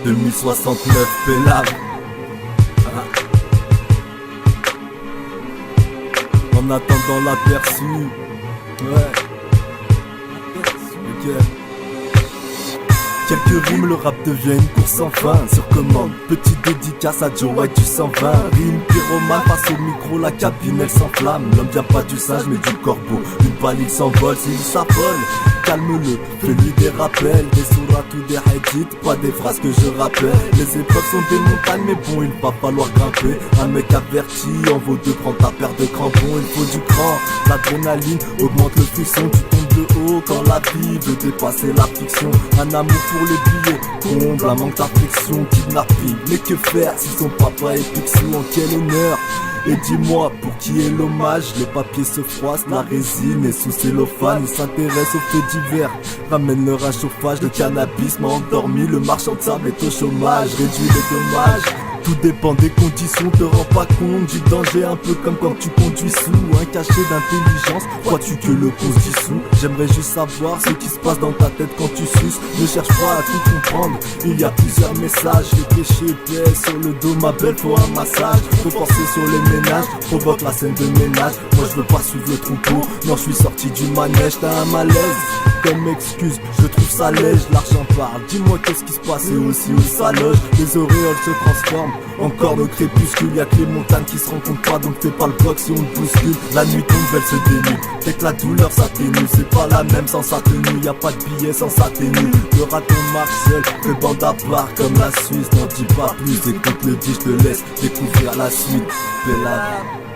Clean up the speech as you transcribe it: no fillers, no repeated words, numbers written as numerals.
2069 Pélave. En attendant l'aperçu. Ouais. Ok. Quelques rimes, le rap devient une course sans fin. Sur commande, petite dédicace à Joe White du 120. Rime pyromane, face au micro, la cabine elle s'enflamme. L'homme vient pas du singe mais du corbeau. Une balle il s'envole, s'il s'affole, calme-le, fais-lui des rappels. Des sourates ou des hadiths, pas des phrases que je rappelle. Les épreuves sont des montagnes mais bon il va falloir grimper. Un mec averti en vaut deux, prends ta paire de crampons. Il faut du cran, l'adrénaline augmente le frisson. Tu tombes de haut quand la vie veut dépasser la fiction. Un amour pour les billets, comble un manque d'affection, kidnapping. Mais que faire si son papa est Picsou, en quel honneur? Et dis-moi, pour qui est l'hommage? Les papiers se froissent, la résine est sous cellophane. Ils s'intéressent aux faits divers, ramènent leur un chauffage. Le cannabis m'a endormi, le marchand de sable est au chômage. Réduit les dommages, tout dépend des conditions. Te rends pas compte du danger, un peu comme quand tu conduis sous un cachet d'intelligence. Crois-tu que le con se dissout? J'aimerais juste savoir ce qui se passe dans ta tête quand tu suces. Ne cherche pas à tout comprendre, il y a plusieurs messages. Les péchés pèsent sur le dos, ma belle, faut un massage. Faut forcer sur les ménages, provoque la scène de ménage. Moi je veux pas suivre le troupeau, non je suis sorti du manège. T'as un malaise, comme excuse, je trouve ça lège. L'argent parle, dis-moi qu'est-ce qui se passe et aussi où ça loge. Les auréoles se transforment encore nos crépuscules. Y'a que les montagnes qui se rencontrent pas, donc fais pas le bloc si on te bouscule. La nuit tombe, elle se dénude, dès que la douleur s'atténue. C'est pas la même sans sa tenue, y'a pas de billet sans sa tenue. Le raton marche seul, fais bande à part comme la Suisse. N'en dis pas plus, écoute le dit, je te laisse découvrir la suite. Pélave.